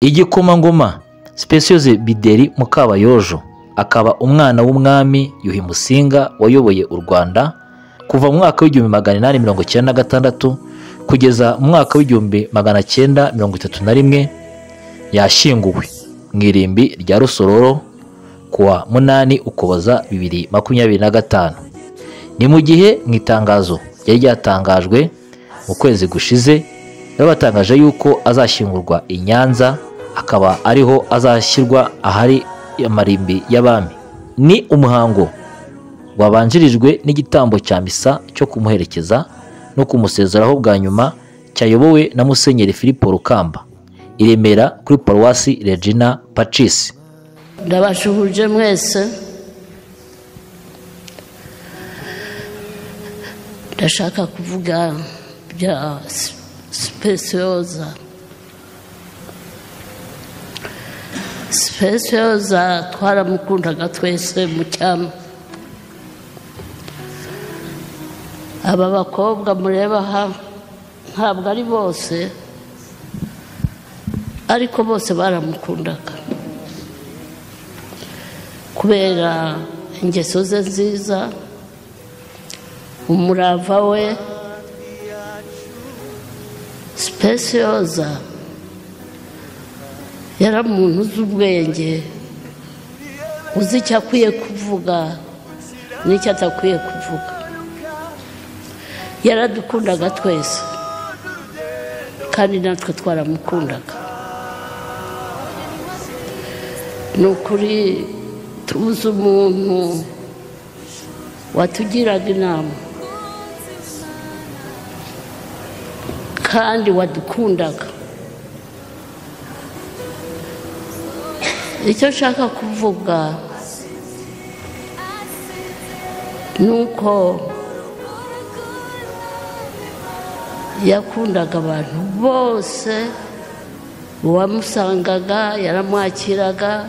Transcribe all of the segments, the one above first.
Igikomangoma Speciose Bideri Mukabayojo akaba umwana w'umwami Yuhi Musinga wayoboye u Rwanda kuva mu mwaka w'1896 kugeza mu mwaka w'1931 yashyinguwe mu irimbi rya Rusororo kuwa 8 Ukuboza 2025. Ni mu gihe mu itangazo ryari ryatangajwe mu kwezi gushize batangaje yuko azashyingurwa i Nyanza akaba ariho azashyirwa ahari amarimbi y'abami. Ni umuhango wabanjirijwe n'igitambo cya misa cyo kumuherekeza no kumusezeraho bwa nyuma cyayobowe na Musenyeri Filipo Rukamba i Remera kuri Paruwasi Regina Pacis. Ndabashuhuje mwese. Ndashaka kuvuga bya Speciosa twaramukundaga twese mu cyama. Aba bakobwa mureba aha ntabwo ari bose ariko bose baramukundaga kubera ingeso ze nziza, umurava we. Speciosa yari umuntu uzi ubwenge, uzi icyo akwiye kuvuga n'icyo atakwiye kuvuga. Yaradukundaga twese kandi natwe twaramukundaga. Ni ukuri tuzi umuntu watugiraga inama kandi wadukundaga. Icyo nshaka kuvuga ni uko yakundaga abantu bose, uwamusangaga yaramwakiraga,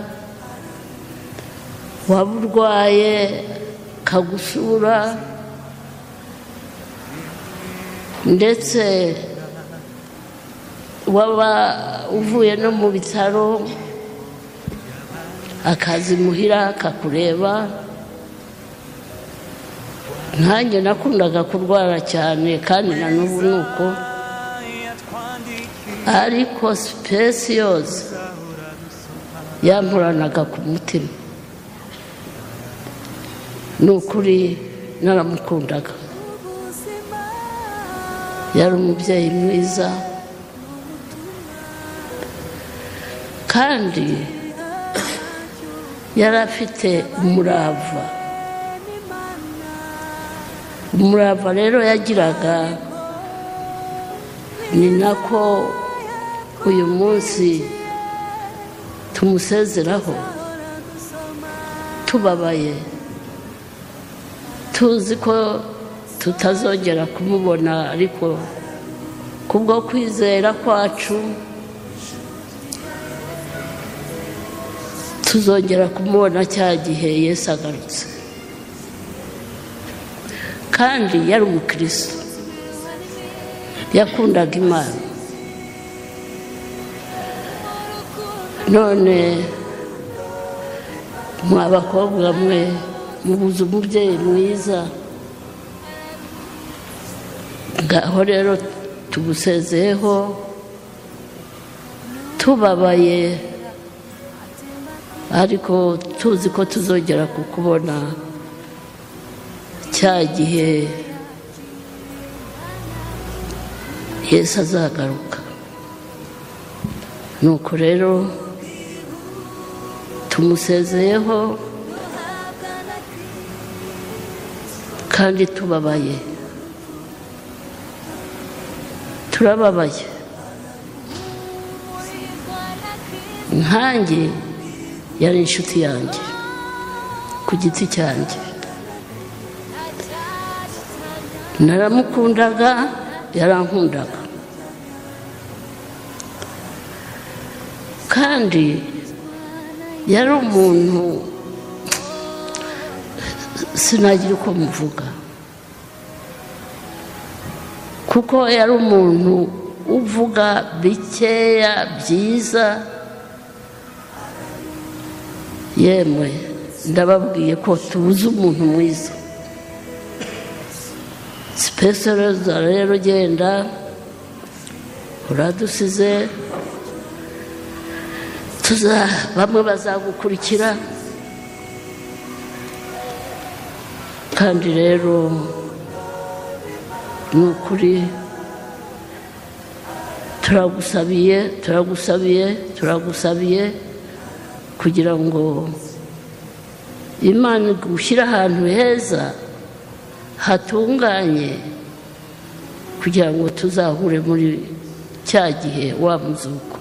waba urwaye kagusura, ndetse waba uvuye no mu bitaro akaza imuhira akakureba. Nkanjye nakundaga kurwara cyane kandi na n'ubu ni uko, ariko Speciosa yamporanaga ku mutima. Ni ukuri naramukundaga. Yari umubyeyi mwiza kandi yari afite umurava. Umurava rero yagiraga ni nako uyu munsi tumusezeraho tubabaye, tuzi ko tutazongera kumubona, ariko kubwo kwizera kwacu tuzongera kumubona cya gihe Yesu agarutse. Kandi yari umukristo, yakundaga Imana. None mwa bakobwa mwe mubuze umubyeyi mwiza, ngaho rero tugusezeho tubabaye, ariko tuzi ko tuzongera kukubona cya gihe Yesu azagaruka. Nuko rero tumusezeyeho kandi tubabaye, turababaye. Nkanjye yari inshuti yanjye ku giti cyanjye, naramukundaga, yarankundaga. Kandi yari umuntu sinagira uko muvuga, kuko yari umuntu uvuga bikeya byiza yemwe ndababwiye ko tubuze umuntu mwiza. Sipesoroza rero genda uradusize, bamwe bazagukurikira, kandi rero ni ukuri turagusabiye kugira ngo Imana igushyire ahantu heza hatunganye, kugira ngo tuzahure muri cya gihe wa muzuko.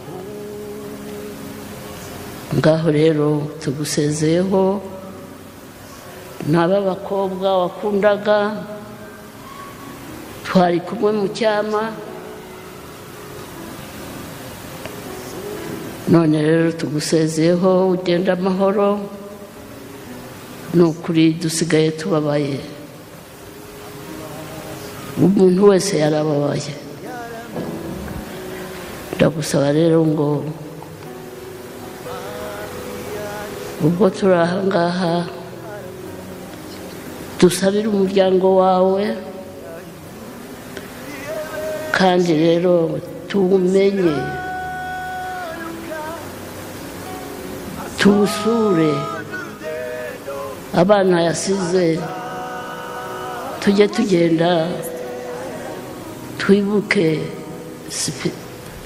Ngaho rero tugusezeyeho, n'aba bakobwa wakundaga twari kumwe mu cyama, none rero tugusezeyeho ugenda amahoro. Ni ukuri dusigaye tubabaye, umuntu wese yarababaye. Ndagusaba rero ngo ubwo turi aha ngaha dusabire umuryango wawe, kandi rero tuwumenye, tuwusure. Abana yasize tujye tugenda twibuke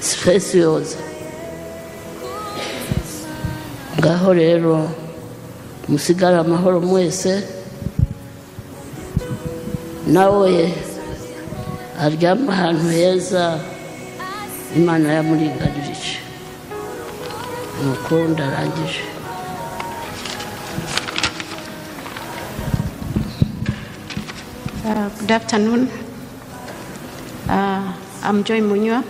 Sipesiyoza. Ngaho rero musigare amahoro mwese, nawe aryama ahantu heza Imana yamuringanirije. Nuko ndarangije. Good afternoon. I'm Joy Munywa.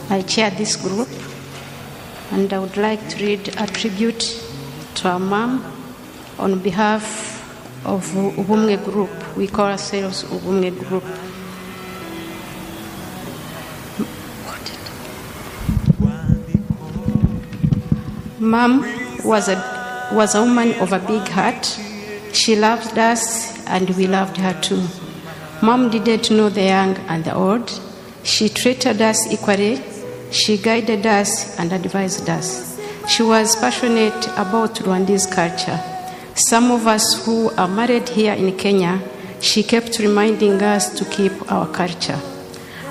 I chair this group, and I would like to read a tribute to our mom on behalf of Ubumwe Group. We call ourselves Ubumwe Group. Mom was a woman of a big heart. She loved us, and we loved her too. Mom didn't know the young and the old. She treated us equally. She guided us and advised us. She was passionate about Rwandese culture. Some of us who are married here in Kenya, she kept reminding us to keep our culture.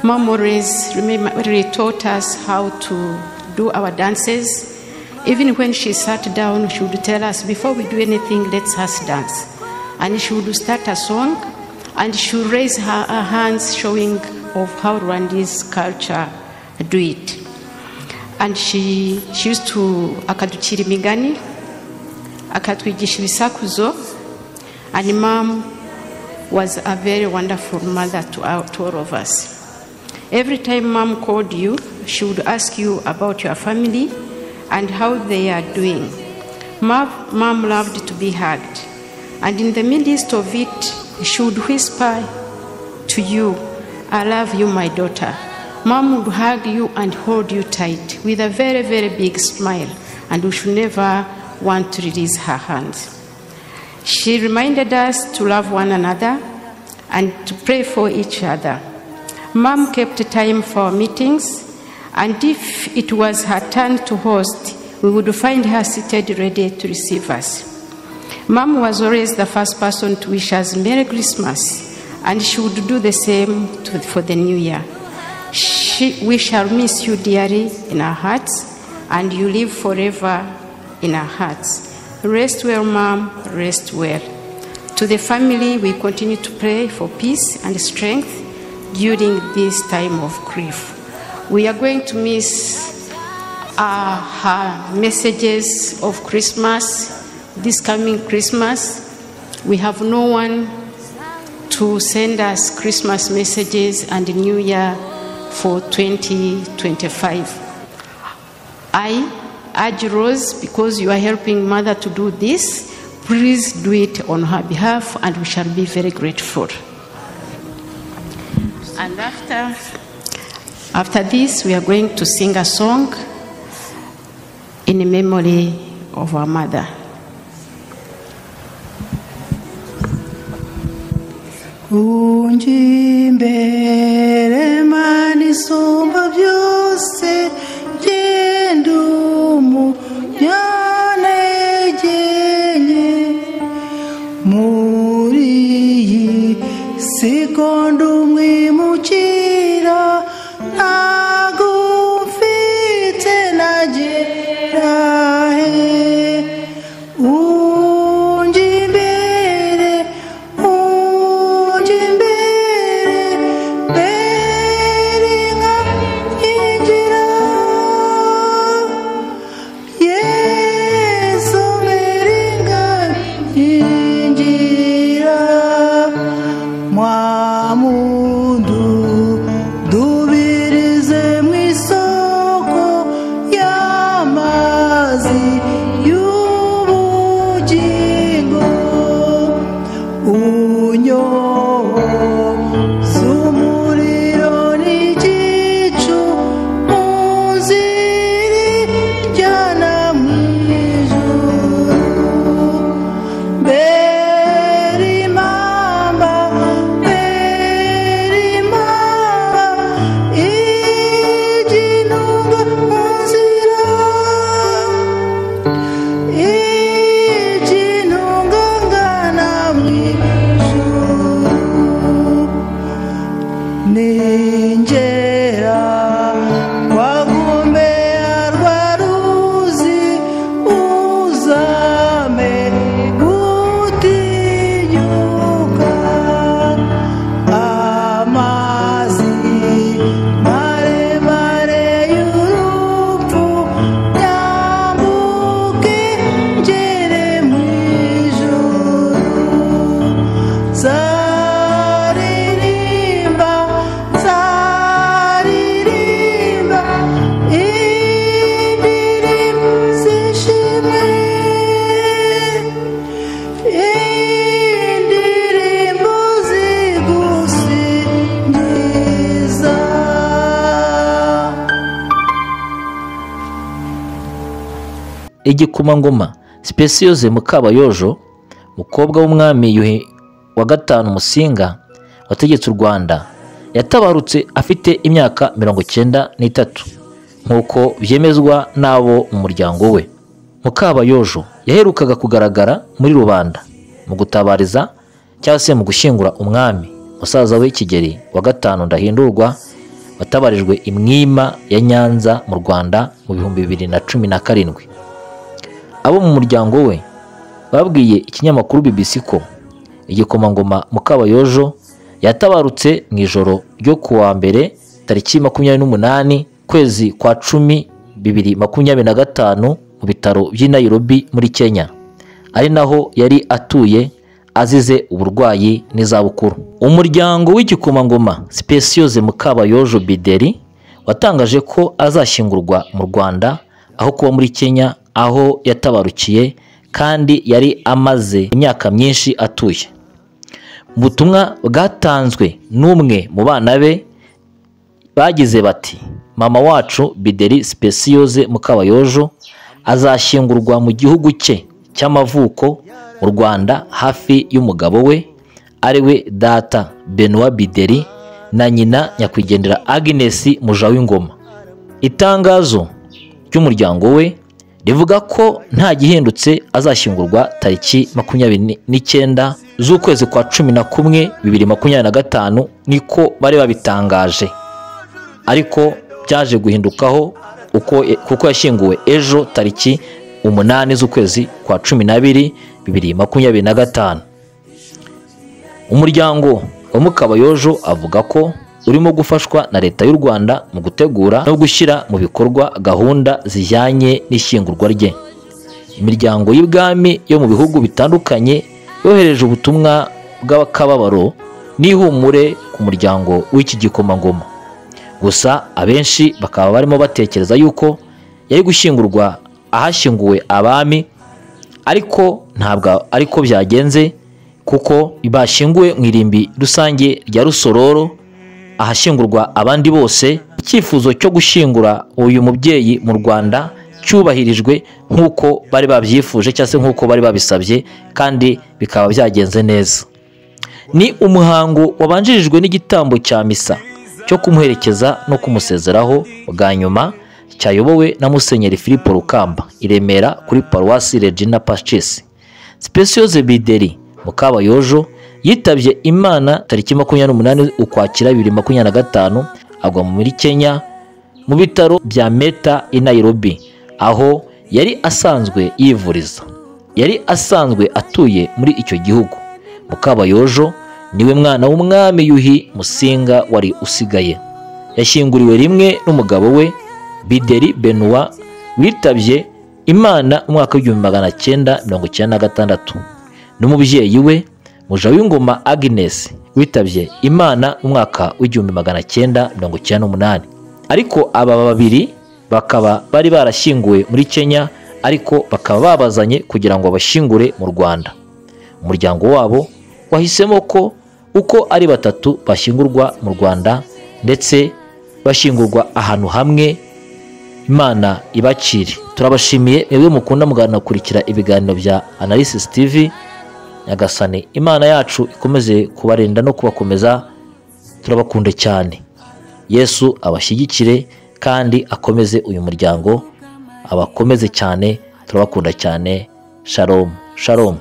Mom always really taught us how to do our dances. Even when she sat down, she would tell us, before we do anything, let's us dance. And she would start a song, and she would raise her hands, showing of how Rwandese culture do it. And she used to akaducira imigani, akatwigisha ibisakuzo, and Mom was a very wonderful mother to all of us. Every time Mom called you, she would ask you about your family and how they are doing. Mom loved to be hugged, and in the midst of it, she would whisper to you, I love you, my daughter. Mom would hug you and hold you tight with a very, very big smile, and we should never want to release her hands. She reminded us to love one another and to pray for each other. Mom kept time for our meetings, and if it was her turn to host, we would find her seated ready to receive us. Mom was always the first person to wish us Merry Christmas, and she would do the same for the New Year. We shall miss you dearly in our hearts, and you live forever in our hearts. Rest well, Mom, rest well. To the family, we continue to pray for peace and strength during this time of grief. We are going to miss her messages of Christmas. This coming Christmas, we have no one to send us Christmas messages and New Year for 2025. I urge Rose, because you are helping Mother to do this, please do it on her behalf, and we shall be very grateful. And after this, we are going to sing a song in memory of our mother. Unjimbere mani somba vyose jendumu yanejenye muri sekondo mwimukira nagumfite najerahe unjimbere beringa injira Yesu beringa injira mwamundu dubirize mwisoko y'amazi y'ubugingo unyoza umuriro n'igicu munzira ijyana mu ijuru berimamba ijinunga mu nzira ijinunga ngana mu ijuru ninjera wagombea rwa ruzi uzame gutinyuka amazi maremare y'urupfu nyambuke ngere mu ijuru zaririmba indirimbo zishimwe indirimbo zigusingiza Igikomangoma Speciose Mukabayojo, mukobwa w'umwami Yuhi wa gatanu Musinga wategetse u Rwanda, yatabarutse afite imyaka 93 nk'uko byemezwa n'abo mu muryango we. Mukabayojo yaherukaga kugaragara muri rubanda mu gutabariza cyangwa se mu gushyingura umwami musaza we Kigeli wa gatanu Ndahindurwa watabarijwe imwima ya Nyanza mu Rwanda mu 2017. Abo mu muryango we babwiye ikinyamakuru BBC ko igikomangoma Mukabayojo yatabarutse mu ijoro ryo kuwa mbere tariki 28 kwezi kwa 10 2025 mu bitaro by'i Nairobi muri Kenya, ari naho yari atuye azize uburwayi n'izabukuru. Umuryango w'igikomangoma Speciose Mukabayojo Bideri watangaje ko azashyingurwa mu Rwanda aho kuba muri Kenya aho yatabarukiye kandi yari amaze imyaka myinshi atuye. Mu butumwa bwatanzwe n'umwe mu bana be bagize bati, mama wacu Bideri Speciose Mukabayojo azashyingurwa mu gihugu cye cy'amavuko mu Rwanda hafi y'umugabo we ariwe data Benoit Bideri na nyina nyakwigendera Agnes Mujawingoma. Itangazo ry'umuryango we rivuga ko nta gihindutse azashyingurwa tariki 29 z'ukwezi kwa 11 2025 niko bari babitangaje, ariko byaje guhindukaho kuko yashyinguwe ejo tariki 8 z'ukwezi kwa 12 2025. Umuryango wa Mukabayojo avuga ko urimo gufashwa na leta y'u Rwanda mu gutegura no gushyira mu bikorwa gahunda zijyanye n'ishyingurwa rye. Imiryango y'ibwami yo mu bihugu bitandukanye yohereje ubutumwa bw'akababaro n'ihumure ku muryango w'iki gikomangoma. Gusa abenshi bakaba barimo batekereza yuko yari gushyingurwa ahashyinguwe abami, ariko ntabwo ariko byagenze kuko bashyinguwe mu irimbi rusange rya Rusororo ahashyingurwa abandi bose. Icyifuzo cyo gushyingura uyu mubyeyi mu Rwanda cyubahirijwe nk'uko bari babyifuje cyangwa se nk'uko bari babisabye, kandi bikaba byagenze neza. Ni umuhango wabanjirijwe n'igitambo cya misa cyo kumuherekeza no kumusezeraho bwa nyuma, cyayobowe na Musenyeri Filipo Rukamba i Remera kuri Paruwasi Regina Pacis. Speciose Bideri Mukabayojo yitabye Imana tariki 28 Ukwakira 2025 agwa muri Kenya mu bitaro bya Meta i Nairobi, aho yari asanzwe yivuriza. Yari asanzwe atuye muri icyo gihugu. Mukabayojo niwe mwana w'umwami Yuhi Musinga wari usigaye. Yashyinguriwe rimwe n'umugabo we Bideri Benoit witabye Imana mu mwaka w'1996, n'umubyeyi we Mujawingoma Agnes witabye Imana mu mwaka w'1998. Ariko aba babiri bakaba bari barashyinguwe muri Kenya, ariko bakaba babazanye kugira ngo bashingure mu Rwanda. Umuryango wabo wahisemo ko uko ari batatu bashyingurwa mu Rwanda, ndetse bashingurwa ahantu hamwe. Imana ibakire. Turabashimiye mwebwe mukunda muganakurikira ibiganiro bya Analysis TV. Nyagasani Imana yacu ikomeze kubarinda no kubakomeza. Turabakunde cyane. Yesu abashyigikire kandi akomeze uyu muryango, abakomeze cyane. Turabakunda cyane. Shalom, shalom.